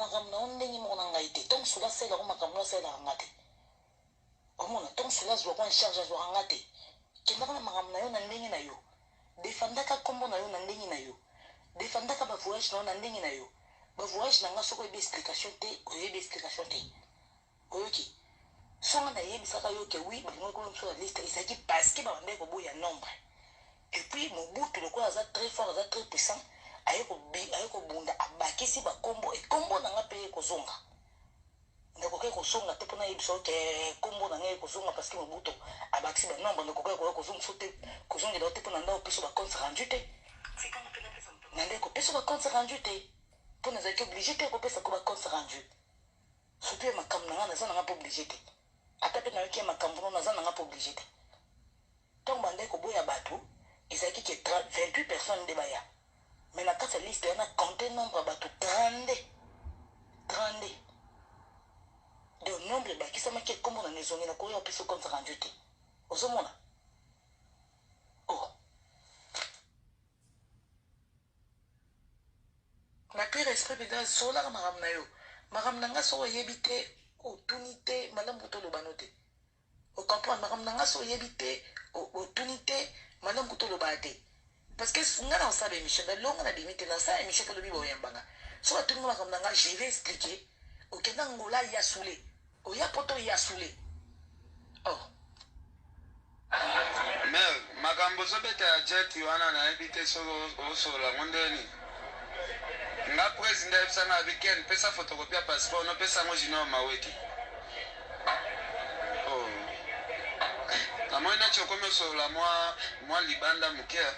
makambo na ndenge moko na ngai te tant sula sela ko makambo na sela ngate omona tant sula zwa kwa charge zwa ngate kenda na makambo na yo na ndenge na yo defendaka kombo na yo na ndenge na yo defendaka ba voyage na yo na ndenge na yo ba voyage na nga soko ebe explication te oyebe explication te oyoki songa na yebisaka yo ke oui balingo ko mso la liste isaki parce que ba ndeko boya nombre et puis Mobutu le quoi très fort très puissant ayeko bunda abakisi ba kombo e kombo na nga pe ko zonga ndeko ke ko zonga te pona yebso ke kombo na nga ko zonga parce que Mobutu abakisi ba nombre ndeko ke ko zonga sote ko zonga do te pona ndo peso ba compte rendu te ndeko peso ba compte rendu te pona za ke obligé te ko pesa ko ba compte rendu surtout makambo na nga na za na nga obligé te ata pe na yo ki makambo na za na nga obligé te donc bande ko boya bato ezaki ke 28 personnes de baya mais na kasa liste yana compter nombre bato 32 de nombre bakisama ke kombo na nezongi na koya peso compte rendu te ozomona oh na pire esprit bida sola maram na yo maram na nga so yebite otunite malamu to lobano te o comprendre maram na nga so yebite otunite malamu to lobate parce que nga na osabe Michel longa na bimite na sa Michel lobi bo yembanga so atuni maram na nga je vais expliquer okenda ngola ya soulé o ya poto ya soulé oh mais makambo so beta jet wana na ebite so la ngondeni nga president ebisanga weekend pesa photocopy passport no pesa ngo jino maweti oh na moina chokome so la moi libanda mukia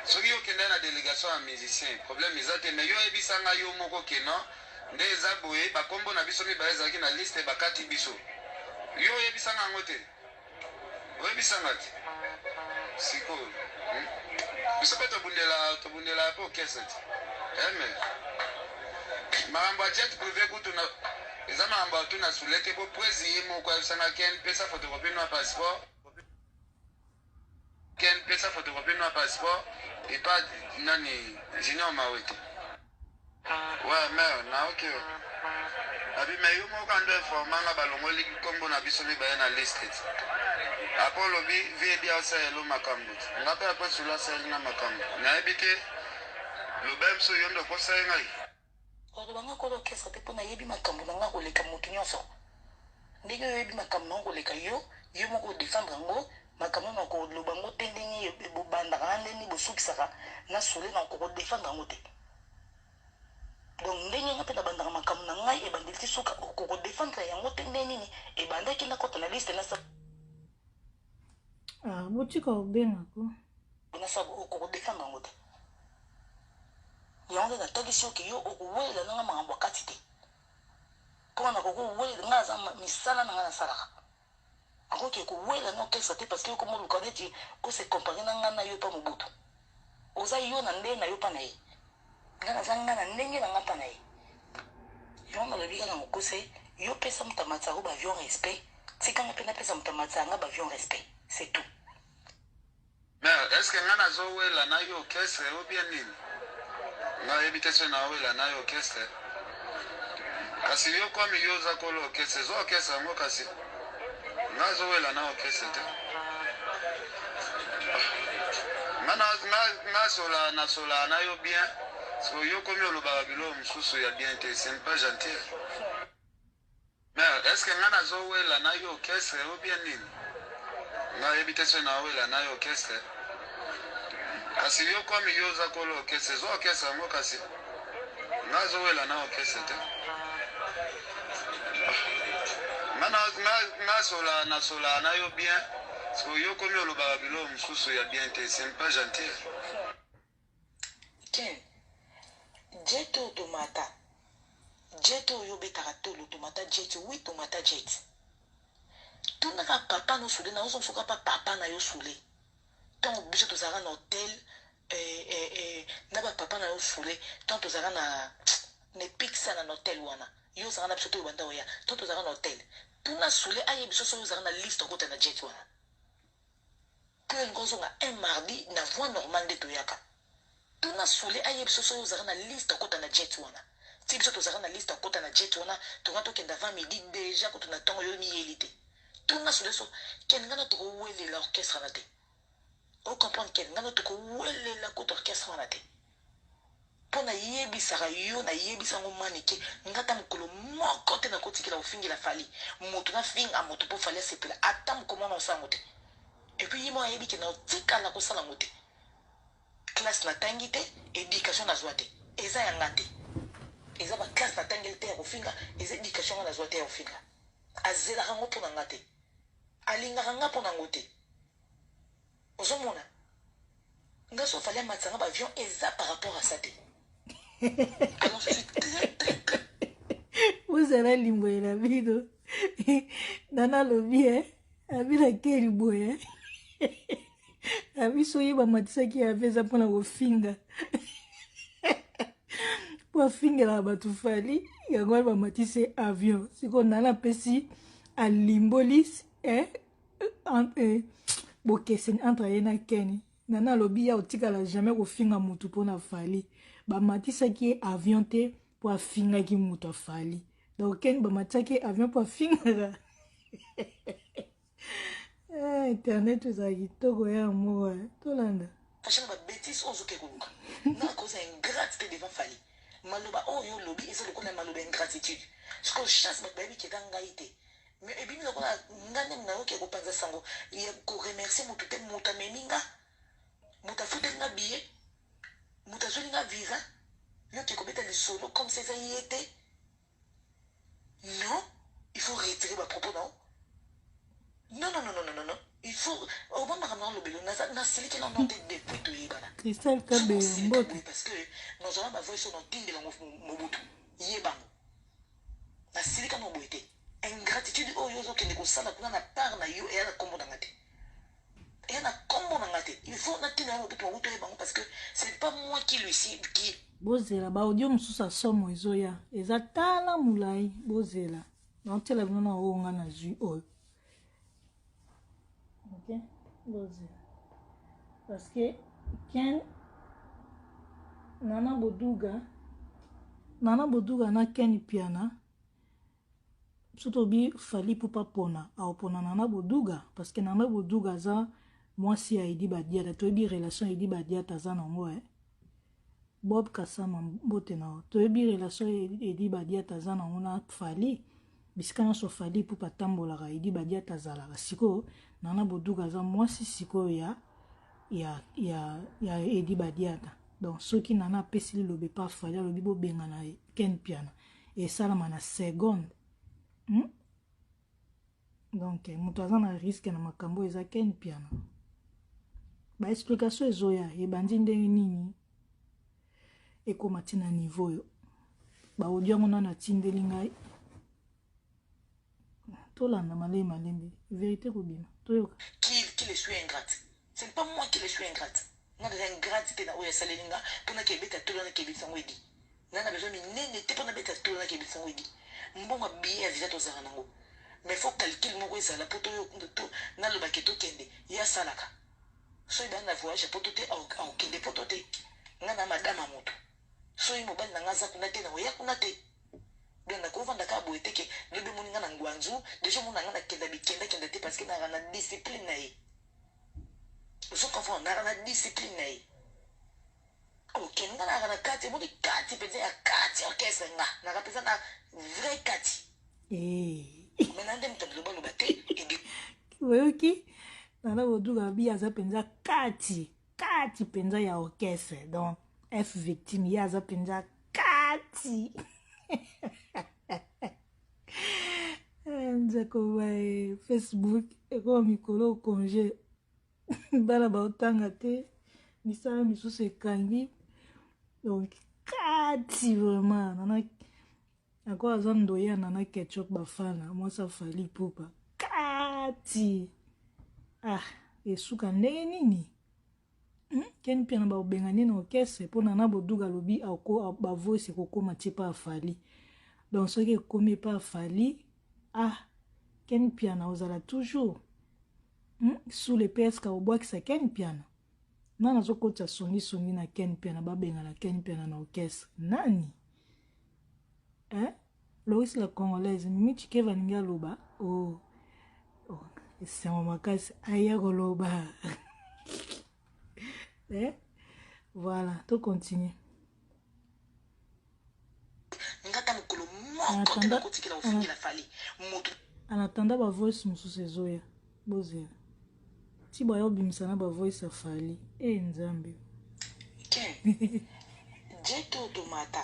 soki yo kenda na délégation ya musicien problème ezate mais yo ebisanga yo moko keno nde eza boye bakombo na biso mibale ezalaki na liste bakati biso yo oyebisanga yango te oyebisanga te sikoyo biso mpe tobundela po kese te eme makambo ya jet privé kutu na eza makambo ya tuna sulete po presi ye moko ayebisanga ken pesa photocopie no passeport epa nani junior mawete ouais mais na ok abi me yo moko ando informanga balongoli kombo na biso mibale na liste apo lobi viebi asayelo makambo nga mpe apre sula asayeli na makambo nayebi te lobe mso yo ndo kosala ngai olobanga kola okesa te mpo nayebi makambo na nga koleka motu nyonso ndenge oyebi makambo na nga koleka yo moko odefendre yango makambo na koloba ngo te ndenge ebobandaka na ndenge bosukisaka na sole na kokodefendre yango te donc ndenge nga mpe nabandaka makambo na ngai ebandeli ti suka okokodefendre yango te nde nini ebandaki nakota na liste nasa botika obengako nasa okokodefendre yango te yango nde natangisi yoki yo okowelela nanga makambo akati te mpona kokowelela nga aza misala na nga nasalaka akoki kowela na okesa te parce que okomoluka neti ose compare na nga na yo mpa Mobutu oza yo na ndenge na yo mpa na ye nga naza nga na ndenge na nga mpa na ye yo nalobi kaka mokuse yo pesa moto amatisa yango baavion respect tikanga mpe napesa moto amatisa yanga baavion respect c'est tout mais est ce que nga nazowela na yo orchestre o bien nini nga yebi te so nawela na yo orchestre kasi yo komi yo oza kola orchestre zo orchestre yango kasi nga azowela na orchestre te nga nasola na yo bien so yo komi olobaka biloko mosusu ya bien te c'est pas gentil mais est ce que nga nazowela na yo orchestre o bien nini nga yebi te so nawela na yo orchestre kasi yo komi yo oza kola orchestre zo orchestre yango kasi nga azowela na orchestre te nga nasola na yo bien so yo komi olobaka biloko mosusu ya bien te c'est pas gentil ken jet oyo tomata jet oyo obetaka tolo tomata jet wi tomata jet tunaka papa na osule na ozomfoka mpa papa na yo sule ntango biso tozalaka na hotel na bapapa na yo sule ntango tozalaka na epikisa na hotel wana yo ozalaka na biso to obanda oya ntango tozalaka na hotel tuna sule ayebi biso soki ozalaka na liste okota na jet wana mpo elingi ozonga un mardi na voie normale nde toyaka tuna sule ayebi biso soki ozalaka na liste okota na jet wana ti biso tozalaka na liste akota na jet wana tonga tokenda 20 midi déjà kutu na ntongo yo miyeli te tuna solo so ken nga na tokowelela orchestre na te ocomprendre ken nga na tokowelela kutu orchestre wana te mpo nayebisaka yo nayebisango mani ke nga ta mokolo moko te nakotikela kofingela fali moto nafinga moto mpo fali asepela ata mokolo mwana osango te epuis ye mo ayebi ke naotikala kosala ngo te classe natangi te éducation nazwa te eza yanga te eza baklasse natangeli te ya kofinga eza éducation nga nazwa te ya kofinga azelaka ngo mpo na nga te alingaka nga mpo na ngo te ozomona nga so fali amatisanga baavion eza par rapport à ça te alors je suis très très très vous allez limboye la bido nana lobi abila keli boye abi soyi bamatisaki ave eza mpona kofinga po afingela bato fali yango wana bamatisi avion sikoyo nana apesi alimbolisi bokeseni entre ye na keni nana alobi ya otikala jamais kofinga motu mpona fali bamatisaki ye avion te po afingaki moto afali donc keni bamatisaki ye avion po afingaka internet ezala kitoko ya moa tolanda achana babétise oyo ozoke koluka nakoza ingratité devant fali maloba oyo olobi eza lokola maloba ingratitude sikoyo chance bato bayebi keda ngai te mais ebimi lokola nga ndenge nayoki kopanza sango ya koremercie motu te moto amemi nga moto afuteli nga billet moto azweli nga visa yoki kobeta lisolo comme ça eza ye te non il faut retirer bapropos nao non il faut obamaka na lobelo nasiliki na nonde depuis toyebana Christelle Kabe mbote parce que nazala bavoice oyo natindela mobutu yebango nasilika na boye te ingratitude oyo ozokende kosala kuna na part na yo eya na kombo na nga te eya na kombo na nga te il faut natinda yango mobutu mobutu oyebango parce que c'est pas moi qui lui qui bozela baaudio mosusu asomo ezoya eza tala molai bozela naotela bino na oyo na zwi oyo ok bozela parce que ken nana boduga na ken piana surtout bi fali pupa pona aopona nana boduga parce que nana boduga aza mwasi ya Edi Badiata toyebi relation Edi Badiata aza nango Bob Kasama mbote na toyebi relation Edi Badiata aza nango na fali bisika nyonso fali pupa tambolaka Edi Badiata azalaka sikoyo nana boduga aza mwasi sikoyo ya Edi Badiata donc soki nana apesi lilobe pa fali alobi bobenga na ken piana esalama na seconde donc moto aza na risque na makambo eza ken piana baexplication ezoya ebandi ndenge nini ekoma ntina niveau oyo baaudio yango nano atindeli ngai tolanda malembe vérité kobima toyoka qui le suis ingrate ce n'est pas moi qui le suis ingrate nga déjà ingrate te na oyo asaleli nga mpona kebeta tolo na kebisango edi nga na besoin minene te mpona beta tolo na kebisango edi mbongo billet ya visa tozala nango mais faut calcul moko ezala mpo nalobaki tokende ye asalaka so ebani na voyage po to te aokende po to te nga na madama moto soki mobali na nga aza kuna te na oya kuna te donc nakovanda kaka boye teke lobi moni nga na ngwanzu deja mona nga nakenda bikendakenda te parce que naka na discipline na ye ozokomprendre naka na discipline na ye okende nga naka na kati emoni kati mpenza ya kati orchestre nga naka mpenza na vrai kati maintenant nde moto alobaloba te oyoki nana boduga bi aza mpenza kati mpenza ya orchestre donc f victime ye aza mpenza kati nzako bae Facebook ekoma mikolo congé bana baotanga te misala misusu ekangi donc kati vraiment nana ako aza ndoya nana ketchup bafana mwasa fali pupa kati esuka ndenge nini ken piana baobengani na orchestre mpo nana boduga alobi bavoice ekokoma tie pa afali donc soki ekomi pa afali ken piana ozala toujours sous le presque obwakisa ken piana nani azokotisa songisongi na ken piana babengana ken piana na orchestre nani hein? Lois la congolaise Mimi Chike valingi aloba oh c'est mon makasi aya koloba eh voilà tout continue ngata mokolo moko te nakotikela ofingela fali moto anatanda bavoice mosusu ezoya bozela ti boya obimisa na bavoice afali nzambe jeto tomata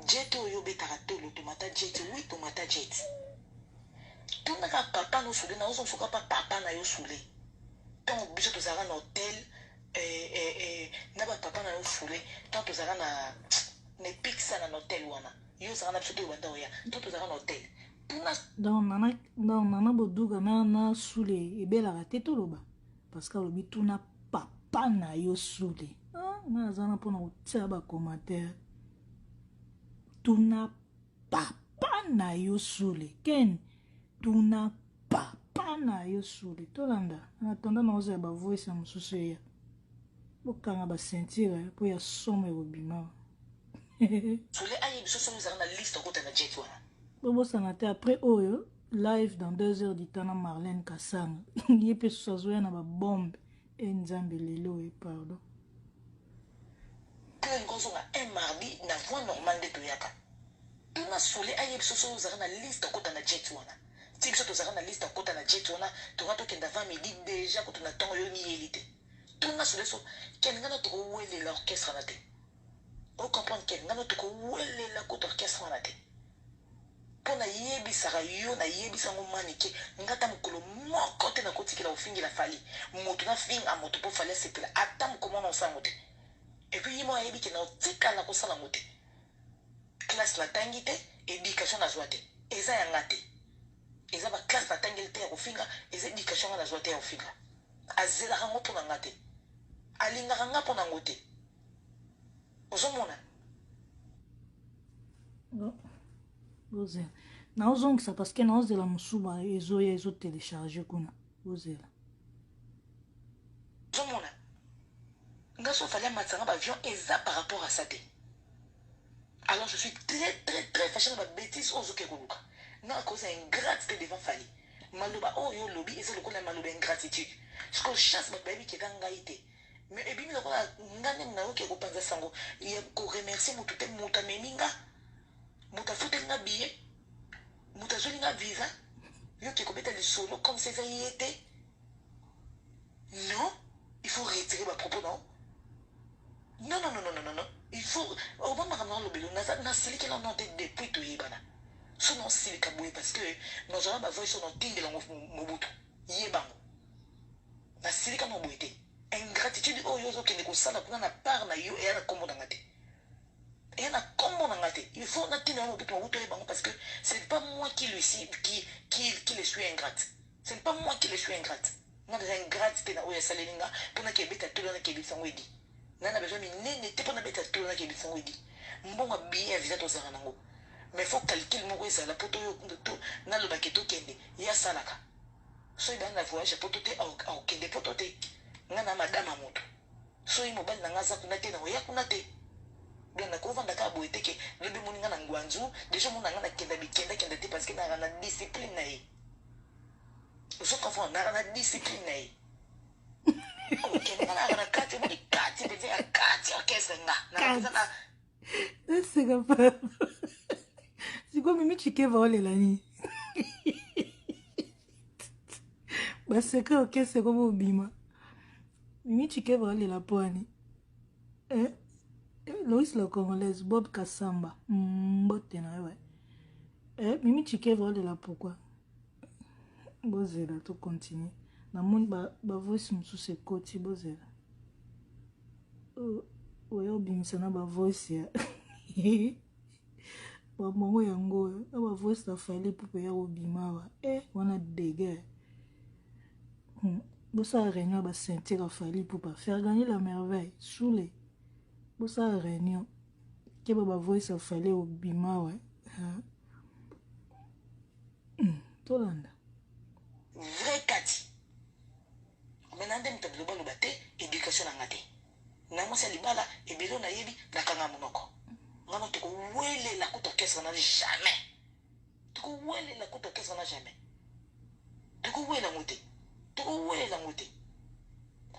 jeto oyo obetaka tolo tomata jet wi tomata jet tunaka papa no sule na ozofuka pa papa na yo sule ntango biso tozalaka na hotel na bapapa na yo sule ntango tozalaka na epikisa na hotel wana yo ozalaka na biso to ebanda oya ntango tozalaka na hotel donc nana boduga na sule ebelaka te toloba parce que alobi tuna papa na yo sule nga aza na mpona kotia bacommentaire tuna papa na yo sule ken tuna papa na yo sule tolanda anatanda na oza ya bavoice ya mosusu eya bokanga basentire mpo ya somo ekobima sule ayebi so soki ozalaka na liste okota na jet wana bobosana te après oyo live dans 2 heures du temps na Marlène Kasanga ye mpe susu azoya na babombe nzambe lelo e pardon mpe ngozonga un mardi na voie normale nde toyaka tuna sule ayebi so soki ozalaka na liste okota na jet wana ti biso tozalaka na liste okota na jet wana tonga tokenda 20 midi déjà kutu na ntongo yo miyeli te tuna sule so kende ngana tokowelela orchestre na te ocomprendre kende ngana tokowelela kutu orchestre wana te mpo nayebisaka yo nayebisango manike ngata mokolo moko te nakotikela ofingela fali moto nafinga moto mpo fali asepela ata mokomona osango te epui ye mo ayebi ke na otikala kosala ngo te classe natangi te éducation nazwa te eza yanga te eza baklasse natangeli te ya kofinga eza éducation nga nazwa te ya kofinga azelaka ngo mpo na nga te alingaka nga mpo na ngo te ozomona bozela naozongisa parce que naozela mosuba ezoya ezotelecharge kuna bozela ozomona nga so fali amatisa nga baavion eza par rapport à ça te alors je suis très fâché na babétise oyo ozoke koluka nga akoza ingrate te devant fali maloba oyo olobi eza lokola maloba ingratitude siko chance bato bayebi keka ngai te mais ebimi lokola nga nde nayoki kopanza sango ya koremercie motu te moto amemi nga moto afuteli nga billet moto azweli nga visa yoki kobeta lisolo comme ça eza ye te non il faut retirer bapropos non non il faut obambaka na lobelo nasilikela no te depuis toyebana so naosilika boye parce que nazala bavoice so naotindelango mobutu yebango nasilika no boye te ingratitude oyo ozokende kosala kuna na part na yo eya na kombo na nga te eya na kombo na nga te il faut natinda yango mobutu oyebango parce que ce n'est pas moi qui le suis ingrate ce n'est pas moi qui le suis ingrate nga deja ingrate te na oyo asaleli nga mpona kebeta tolo na kebisango edi nga na besoin minene te mpona beta tolo na kebisango edi mbongo abiye ya visa tozala nango mais faut calcule moko ezala po to nalobaki tokende ye asalaka so ebani na voyage po to te aokende po to te nga na madama moto so ye mobali na nga aza kuna te na oya kuna te donc nakovanda kaka boye teke lobi moni nga na ngwanzu deja mona nga nakenda bikendakenda te parce que naka na discipline na ye ozokonfond naka na discipline na ye okende nga naka na kati moni kati mpenza ya kati orchestre nga nakapeza na eseka papa sikoyo Mimi Chike vaolela nini baseka orchestre ko bobima Mimi Chike vaolela pwani Lois la congolaise Bob Kassamba mbote na we Mimi Chike vaolela pourquoi bozela to continue na moni bavoice mosusu ekoti bozela oyo obimisa na bavoice ya bamongo yango oyo na bavoice afali mpo ya kobima awa wana dege bosala réunion basentire afali mpo faire gagner la merveille sule bosala réunion keba bavoice afali obima awa tolanda vrai kati maintenant nde moto bilobaloba te éducation na nga te na mwasi ya libala ebele nayebi nakanga monoko ngana toko wele la kuta orchestre na jamais toko wele la kuta orchestre na jamais toko wele ngote toko wele ngote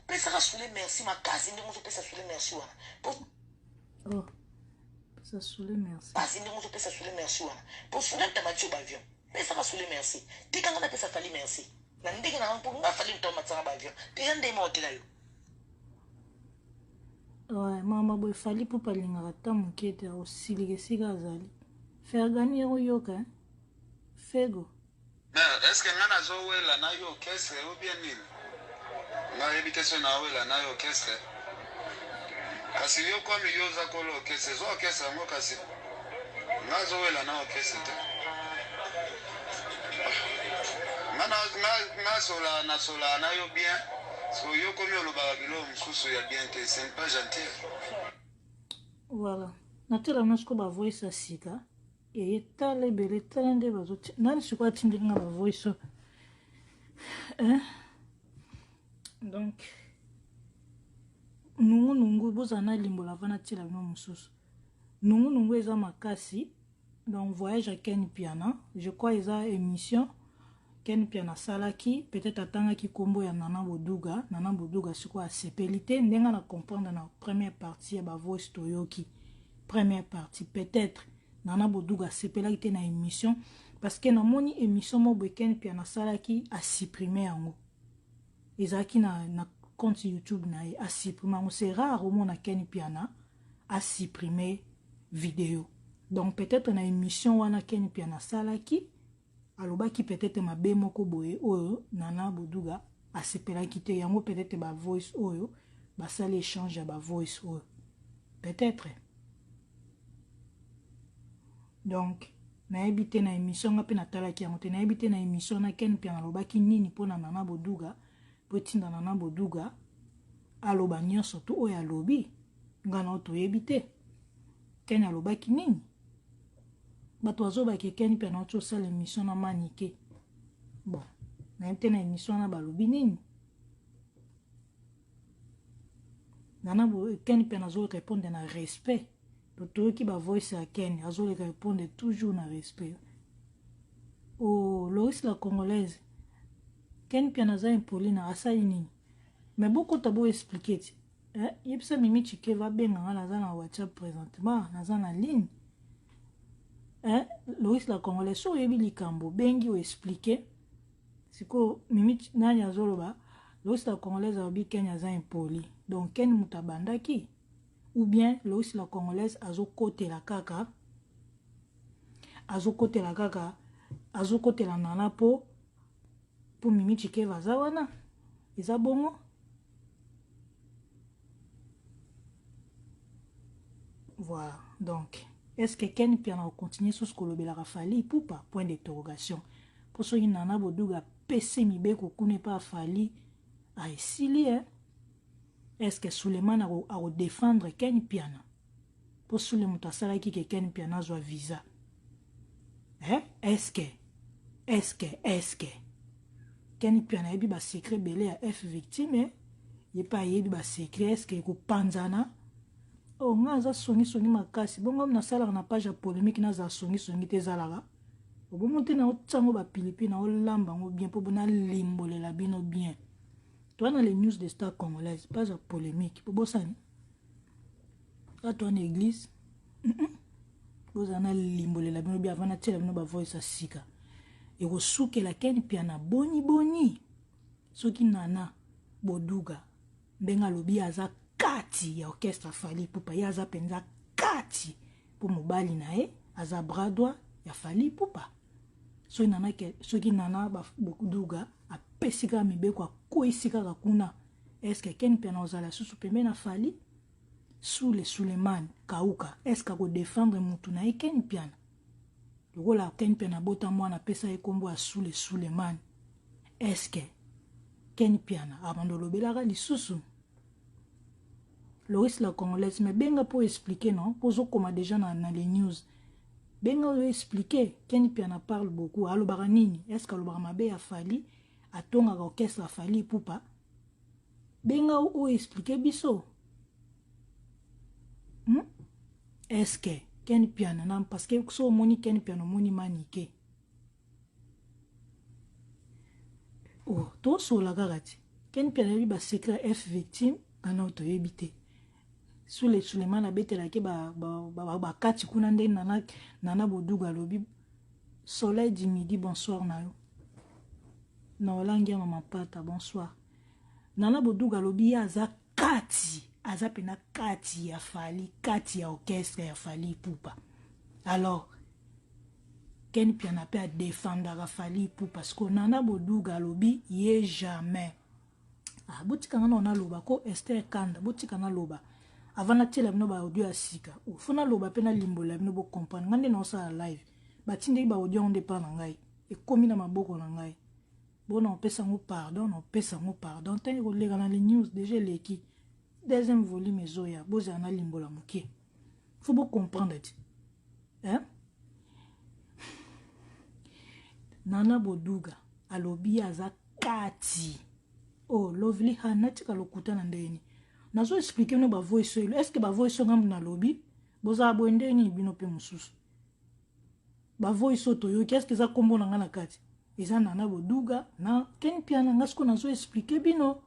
pesa ka sule merci makasi ndingo so pesa sule merci wana oh pesa sule merci kasi ndingo so pesa sule merci wana pour sule tamacho ba avion pesa ka sule merci tikanga na pesa fali merci na ndenge na pour nga fali mto matsanga ba avion tiyande mo hotela yo. Ouais, mama boy fali pour palinga ta mukete au silige siga azali. Faire gagner au yoka. Fego. Mais est-ce que ngana zo wela na yo orchestre ou bien nini? Na habitation na wela na yo orchestre. Kasi yo kwa mi yo za kolo orchestre, zo orchestre ngo kasi. Na zo wela na orchestre te. Ngana sola na yo bien. So yo komi oloba bilo msusu ya bien te, c'est pas gentil. Voilà. Natela nasko ba voice asika. Et tale bele tale nde bazo. Nani sikwa tindinga ba voice. Hein? Donc nungu bozana limbola vana tila bino msusu. Nungu eza makasi. Donc voyage à Ken Piana. Je crois eza émission. Ken Piana salaki peut-être atangaki kombo ya Nana Boduga siko asepelite ndenga na comprendre na première partie ya ba voice toyoki première partie peut-être Nana Boduga sepelaki te na émission parce que na moni émission mo Ken Piana salaki a supprimer yango ezaki na compte YouTube na a supprimer yango c'est rare au monde na Ken Piana a supprimer vidéo donc peut-être na émission wana Ken Piana salaki alobaki peut-être mabe moko boye oyo Nana Boduga asepelaki te yango peut-être ba voice oyo basali échange ya ba voice oyo peut-être donc nayebi te na émission nga mpe natalaki yango te nayebi te na émission na Ken Piana alobaki nini mpona Nana Boduga po etinda Nana Boduga aloba nyonso to oyo alobi nga na toyebi te Ken alobaki nini bato azobaki Ken Piana otosala émission na manike bon nayebi te na émission na balobi nini Nana Ken Piana azo répondre na respect totoyoki ba voice ya Ken azo répondre toujours na respect oh Loris la congolaise Ken Piana aza impoli na asali nini mais beaucoup tabo expliquer ti yebisa Mimi Chike va benga nga naza na WhatsApp présentement naza na ligne Loris la congolaise so yebi likambo bengi o expliquer siko Mimi nani azoloba Loris la congolaise abi Ken aza impoli donc Ken mutabandaki ou bien Loris la congolaise azokotela kaka azokotela Nana po Mimi Chike vaza wana eza bongo voilà donc est-ce que Ken Piana continue sur ce que le Bela Fali ou pas point d'interrogation pour ceux qui Nana Boduga PC mibeko kune pas Fali a esili est-ce que Suleiman a défendre Ken Piana pour Suleiman tasala ki que Ken Piana soit visa est-ce que Ken Piana yebi ba secret belé à F victime ye pas yebi ba secret est-ce que ko panzana oh nga za songi makasi bongo na sala na page polémique na za songi te zalaka obomonte na otsango ba pilipi na olamba ngo bien po bona limbolela bino bien toi dans les news de Star congolaise page polémique po bosani à toi en église bozana limbolela bino bien avant na tela bino ba voice asika et ko souke la Ken Piana boni soki Nana Boduga benga lobi aza kati ya orchestre Fali Ipupa ya aza penza kati po mobali na ye aza bras droit ya Fali Ipupa soki Nana Boduga apesika mibeko akoisika kakuna est-ce que Ken Piana ozala susu pembe na Fali Suleiman Kauka est-ce que ko défendre mutu na ye Ken Piana lokola Ken Piana bota mwana pesa ye kombo ya Suleiman est-ce que Ken Piana abandolobelaka lisusu Loris la congolaise mais benga pour expliquer non pozo comme déjà dans les news benga pour expliquer Ken Piana parle beaucoup alobara nini est-ce que alobara mabe ya Fali atonga orchestre ya Fali Ipupa benga ou expliquer biso est-ce que Ken Piana na parce que so moni Ken Piana moni manike. Oh, to so la garati. Ken Piana bi ba secret F victime ana auto yebite. Sous les Suleiman la bete la ke ba kati kuna nde nana boduga lobi soleil du midi bonsoir na yo. Na olangia mama pata bonsoir. Nana boduga lobi aza kati pena kati ya fali kati ya orchestre ya fali pupa. Alors Ken Piana pe a défendre fali pupa parce que nana boduga lobi ye jamais. Ah botika ngana ona loba ko Esther Kanda botika na loba avant na tela bino ba audio asika fona loba pena limbola bino bo comprendre ngande na osa live batinde ba audio onde pa na ngai e komi na maboko na ngai bon on pesa ngo pardon tant ko lega na les news déjà leki deuxième volume ezoya boza na limbola mokie faut bo comprendre hein nana boduga alobi aza kati oh lovely hanatika lokuta na ndeni nazo expliquer no ba voice est-ce que ba voice ngam na lobby boza boende ni bino pe mususu ba voice to yo qu'est-ce que ça kombo na ngana kati eza nana boduga na Ken Piana ngasko nazo expliquer bino